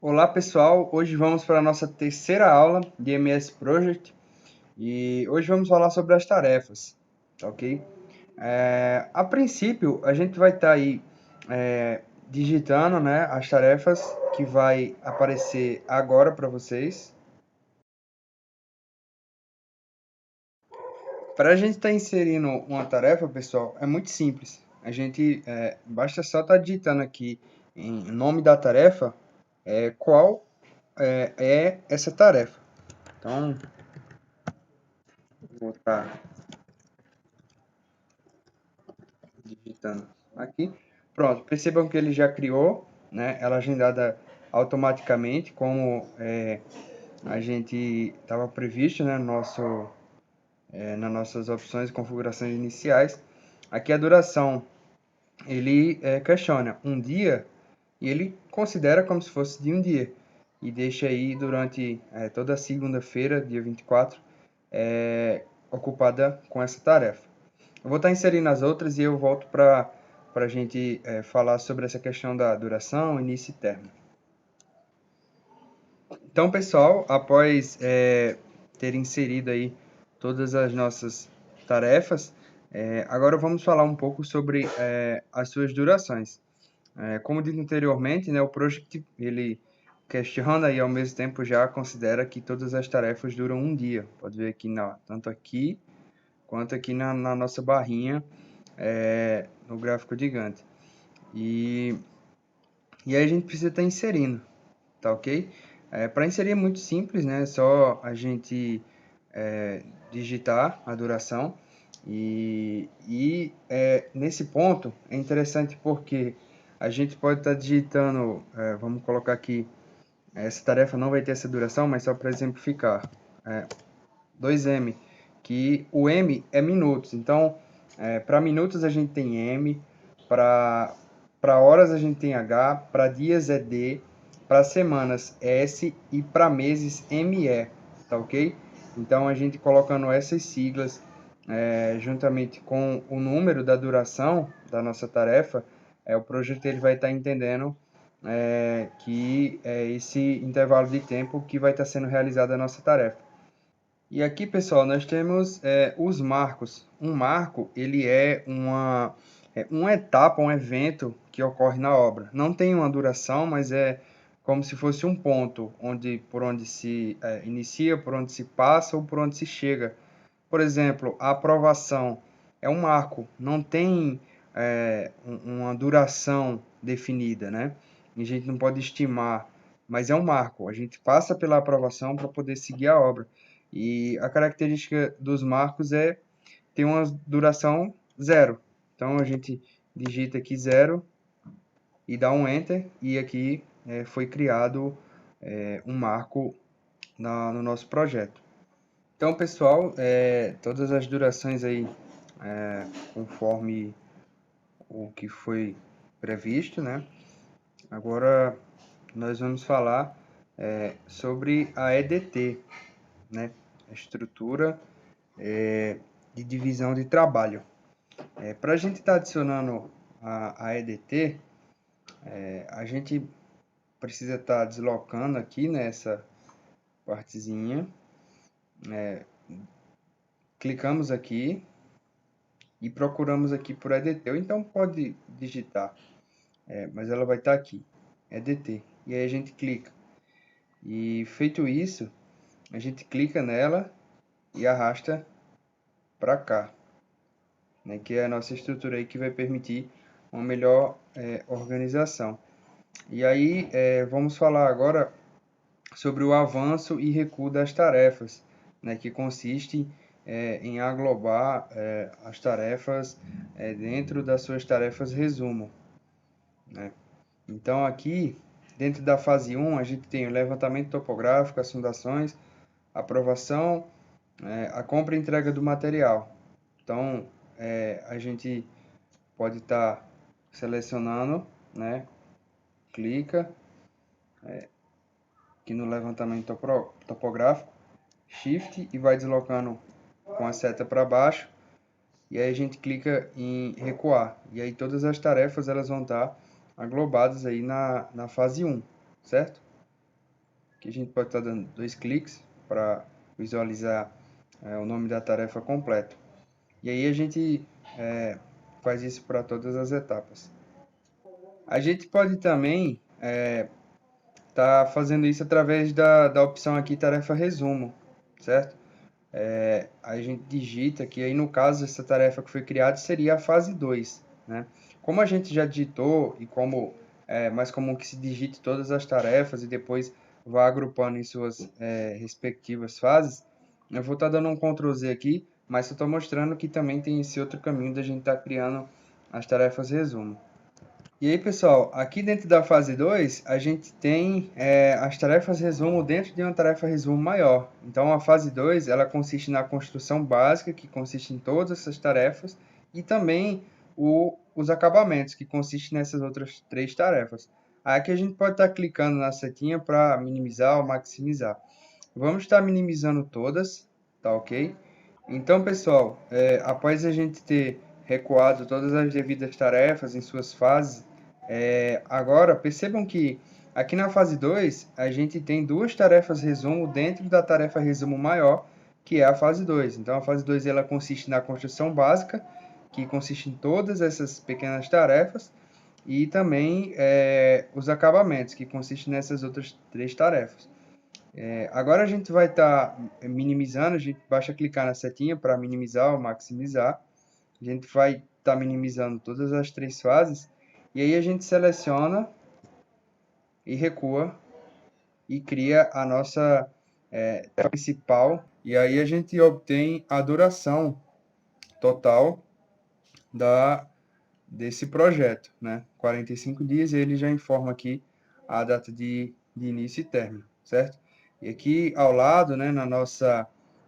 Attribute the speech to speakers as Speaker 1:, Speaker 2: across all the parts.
Speaker 1: Olá pessoal, hoje vamos para a nossa terceira aula de MS Project e hoje vamos falar sobre as tarefas, tá ok? A princípio a gente vai estar aí digitando, né, as tarefas que vai aparecer agora para vocês. Para a gente estar inserindo uma tarefa, pessoal, é muito simples. A gente basta só estar digitando aqui em nome da tarefa qual é essa tarefa. Então, vou estar digitando aqui. Pronto, percebam que ele já criou, né? Ela agendada automaticamente, como a gente estava previsto, né? Nas nossas opções e configurações iniciais. Aqui a duração, ele questiona um dia e ele considera como se fosse de um dia. E deixa aí durante toda a segunda-feira, dia 24, ocupada com essa tarefa. Eu vou estar inserindo as outras e eu volto para a gente falar sobre essa questão da duração, início e término. Então, pessoal, após ter inserido aí todas as nossas tarefas, agora vamos falar um pouco sobre as suas durações. Como dito anteriormente, né, o Project, ele questiona e ao mesmo tempo já considera que todas as tarefas duram um dia. Pode ver aqui, tanto aqui quanto aqui na nossa barrinha no gráfico de Gantt. E aí a gente precisa estar inserindo, tá ok? Para inserir é muito simples, né? É só a gente digitar a duração. Nesse ponto é interessante porque a gente pode estar digitando, vamos colocar aqui, essa tarefa não vai ter essa duração, mas só para exemplificar, 2M, que o M é minutos. Então, para minutos a gente tem M, para horas a gente tem H, para dias é D, para semanas S e para meses ME, tá ok? Então, a gente colocando essas siglas juntamente com o número da duração da nossa tarefa, o projeto ele vai estar entendendo que é esse intervalo de tempo que vai estar sendo realizada a nossa tarefa. E aqui, pessoal, nós temos os marcos. Um marco, ele é uma etapa, um evento que ocorre na obra. Não tem uma duração, mas é como se fosse um ponto por onde se inicia, por onde se passa ou por onde se chega. Por exemplo, a aprovação é um marco, não tem uma duração definida, né? A gente não pode estimar, mas é um marco. A gente passa pela aprovação para poder seguir a obra. E a característica dos marcos é ter uma duração zero. Então a gente digita aqui zero e dá um enter e aqui foi criado um marco no nosso projeto. Então, pessoal, todas as durações aí conforme o que foi previsto, né? Agora nós vamos falar sobre a EDT, né? A estrutura de divisão de trabalho. Para a gente estar adicionando a EDT, a gente precisa estar deslocando aqui nessa partezinha, clicamos aqui e procuramos aqui por EDT, ou então pode digitar, mas ela vai estar aqui, EDT, e aí a gente clica. E feito isso, a gente clica nela e arrasta para cá, né, que é a nossa estrutura aí que vai permitir uma melhor organização. E aí vamos falar agora sobre o avanço e recuo das tarefas, né, que consiste em aglobar as tarefas dentro das suas tarefas resumo, né? Então aqui, dentro da fase 1, a gente tem o levantamento topográfico, as fundações, aprovação, a compra e entrega do material. Então, a gente pode estar selecionando, né? Clica aqui no levantamento topográfico, Shift e vai deslocando com a seta para baixo. E aí a gente clica em recuar. E aí todas as tarefas elas vão estar aglobadas aí na fase 1, certo? que a gente pode estar dando 2 cliques para visualizar o nome da tarefa completo. E aí a gente faz isso para todas as etapas. A gente pode também tá fazendo isso através da opção aqui tarefa resumo, certo? A gente digita aqui, aí no caso essa tarefa que foi criada seria a fase 2, né? Como a gente já digitou e como é mais comum que se digite todas as tarefas e depois vá agrupando em suas respectivas fases, eu vou estar dando um Ctrl Z aqui, mas eu estou mostrando que também tem esse outro caminho da gente estar criando as tarefas resumo. E aí, pessoal, aqui dentro da fase 2, a gente tem as tarefas resumo dentro de uma tarefa resumo maior. Então, a fase 2, ela consiste na construção básica, que consiste em todas essas tarefas, e também os acabamentos, que consistem nessas outras 3 tarefas. Aqui a gente pode estar clicando na setinha para minimizar ou maximizar. Vamos estar minimizando todas, tá ok? Então, pessoal, após a gente ter recuado todas as devidas tarefas em suas fases, agora percebam que aqui na fase 2, a gente tem 2 tarefas resumo dentro da tarefa resumo maior, que é a fase 2. Então, a fase 2 ela consiste na construção básica, que consiste em todas essas pequenas tarefas, e também os acabamentos, que consistem nessas outras 3 tarefas. Agora a gente vai estar minimizando, a gente basta clicar na setinha para minimizar ou maximizar. A gente vai estar minimizando todas as 3 fases. E aí a gente seleciona e recua e cria a nossa principal. E aí a gente obtém a duração total desse projeto, né? 45 dias, e ele já informa aqui a data de início e término, certo? E aqui ao lado, né, na nossa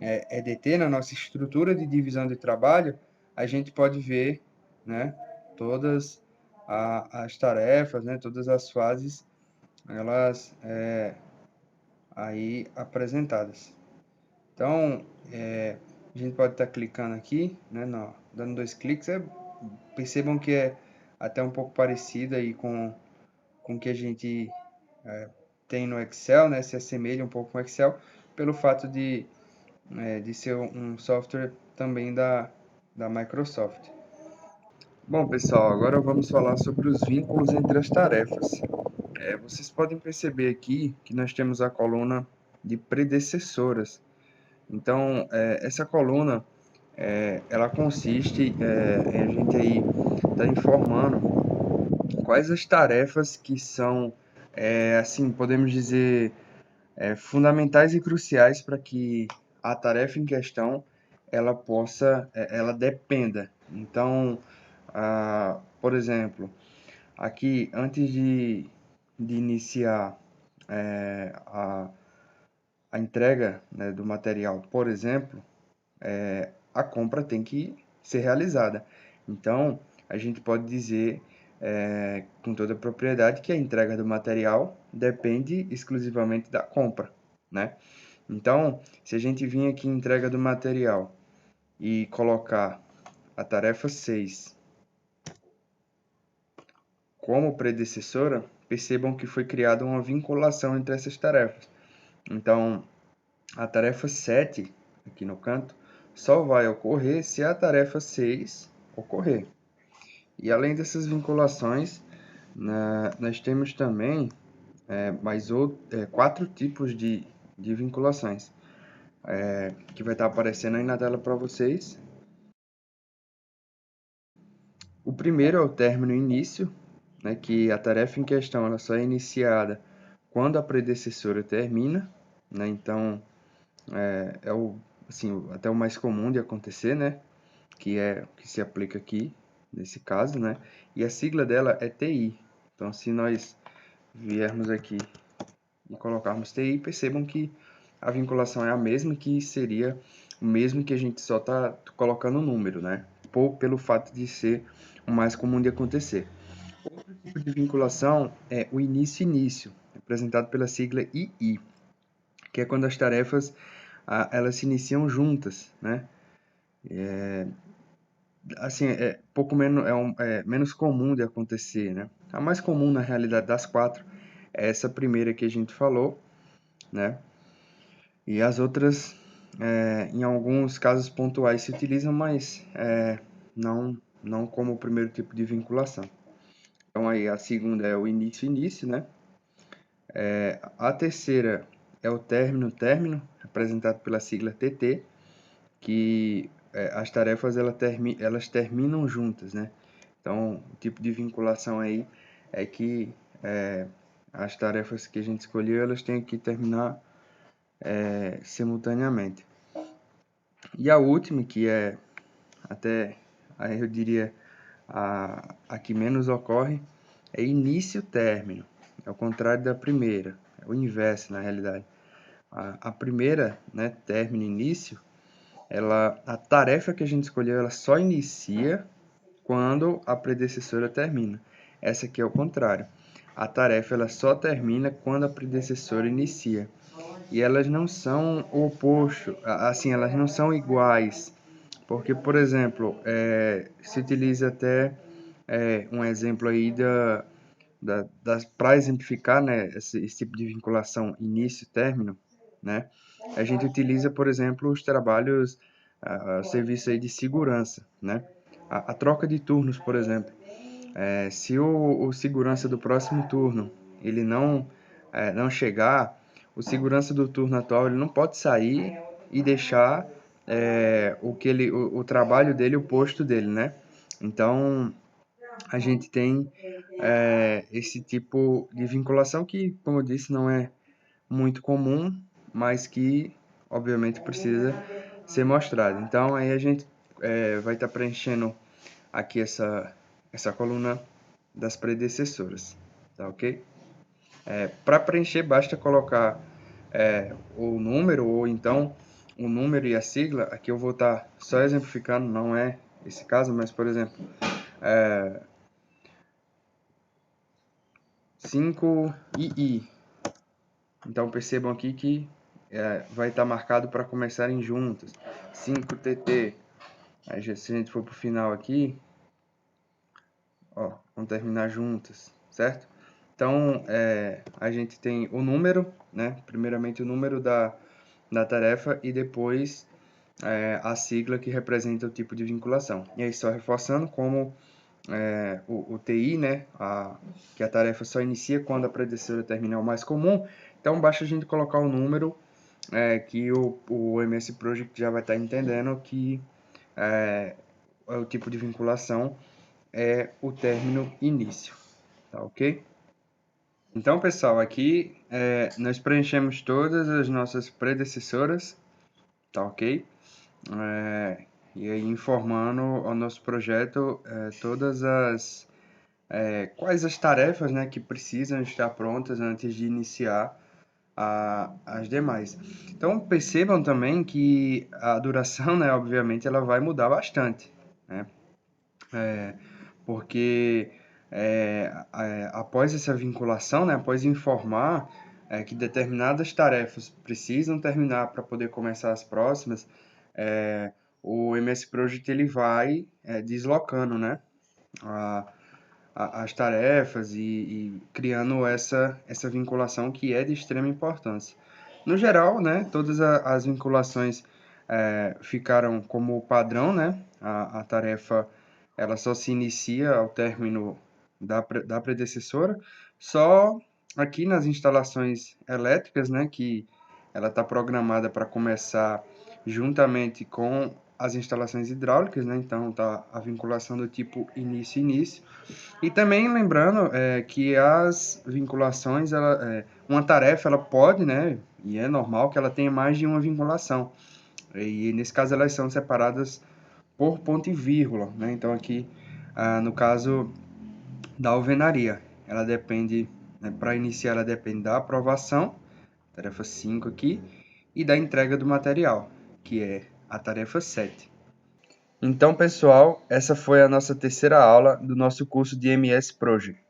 Speaker 1: EDT, na nossa estrutura de divisão de trabalho, a gente pode ver, né, todas as tarefas, né, todas as fases, elas aí apresentadas. Então, a gente pode estar clicando aqui, né, dando 2 cliques, percebam que é até um pouco parecido aí com o que a gente tem no Excel, né, se assemelha um pouco com o Excel, pelo fato de ser um software também da Microsoft. Bom, pessoal, agora vamos falar sobre os vínculos entre as tarefas. Vocês podem perceber aqui que nós temos a coluna de predecessoras. Então, essa coluna, ela consiste em a gente aí tá informando quais as tarefas que são, assim, podemos dizer, fundamentais e cruciais para que a tarefa em questão ela possa, ela dependa. Então, por exemplo, aqui antes de iniciar a entrega, né, do material, por exemplo, a compra tem que ser realizada. Então, a gente pode dizer com toda a propriedade que a entrega do material depende exclusivamente da compra, né? Então, se a gente vir aqui em entrega do material e colocar a tarefa 6 como predecessora, percebam que foi criada uma vinculação entre essas tarefas. Então, a tarefa 7, aqui no canto, só vai ocorrer se a tarefa 6 ocorrer. E além dessas vinculações, nós temos também mais 4 tipos de vinculações, que vai estar aparecendo aí na tela para vocês. O primeiro é o término início, né, que a tarefa em questão ela só é iniciada quando a predecessora termina, né? Então, assim, até o mais comum de acontecer, né? Que se aplica aqui, nesse caso, né? E a sigla dela é TI. Então, se nós viermos aqui e colocarmos TI, percebam que a vinculação é a mesma, que seria o mesmo que a gente só está colocando o número, né? Pelo fato de ser o mais comum de acontecer. Outro tipo de vinculação é o início-início, representado pela sigla II, que é quando as tarefas elas se iniciam juntas, né? Assim, pouco menos, menos comum de acontecer, né? A mais comum, na realidade, das 4 é essa primeira que a gente falou, né? E as outras, em alguns casos pontuais se utilizam, mas não como o primeiro tipo de vinculação. Então aí a segunda é o início, né? A terceira é o término, representado pela sigla TT, que as tarefas elas terminam juntas, né? Então, o tipo de vinculação aí é que as tarefas que a gente escolheu, elas têm que terminar simultaneamente. E a última, que é até, aí eu diria, a que menos ocorre, é início-término. É o contrário da primeira, é o inverso, na realidade. A primeira, né, término e início, a tarefa que a gente escolheu, ela só inicia quando a predecessora termina. Essa aqui é o contrário. A tarefa ela só termina quando a predecessora inicia. E elas não são o oposto, assim, elas não são iguais. Porque, por exemplo, se utiliza até um exemplo aí para exemplificar, né, esse tipo de vinculação início-término, né? A gente utiliza, por exemplo, os trabalhos, serviços aí de segurança, né? A troca de turnos, por exemplo. Se o segurança do próximo turno ele não chegar, o segurança do turno atual ele não pode sair e deixar o trabalho dele, o posto dele, né? Então, a gente tem esse tipo de vinculação que, como eu disse, não é muito comum, mas que, obviamente, precisa ser mostrado. Então, aí a gente vai estar preenchendo aqui essa coluna das predecessoras, tá ok? Para preencher, basta colocar o número, ou então o número e a sigla. Aqui eu vou estar só exemplificando, não é esse caso, mas, por exemplo, 5II. Então, percebam aqui que vai estar marcado para começarem juntas. 5TT. Aí, se a gente for para o final aqui, ó, vão terminar juntas, certo? Então, a gente tem o número, né? Primeiramente o número da tarefa e depois a sigla que representa o tipo de vinculação. E aí, só reforçando como o TI, né? Que a tarefa só inicia quando a predecessora termina, é o mais comum. Então, basta a gente colocar o número que o MS Project já vai estar entendendo que o tipo de vinculação é o término início, tá ok? Então, pessoal, aqui nós preenchemos todas as nossas predecessoras, tá ok? E aí informando ao nosso projeto todas quais as tarefas, né, que precisam estar prontas antes de iniciar as demais. Então, percebam também que a duração, né, obviamente, ela vai mudar bastante, né? Porque após essa vinculação, né, após informar que determinadas tarefas precisam terminar para poder começar as próximas, o MS Project ele vai deslocando, né, as tarefas e criando essa vinculação que é de extrema importância. No geral, né, todas as vinculações ficaram como padrão, né? A tarefa ela só se inicia ao término da predecessora, só aqui nas instalações elétricas, né, que ela está programada para começar juntamente com as instalações hidráulicas, né? Então tá a vinculação do tipo início. E também lembrando que as vinculações, uma tarefa ela pode, né, e é normal que ela tenha mais de uma vinculação. E nesse caso elas são separadas por ponto e vírgula, né? Então aqui, no caso da alvenaria, ela depende, né, para iniciar ela depende da aprovação, tarefa 5 aqui, e da entrega do material, que é a tarefa 7. Então, pessoal, essa foi a nossa terceira aula do nosso curso de MS Project.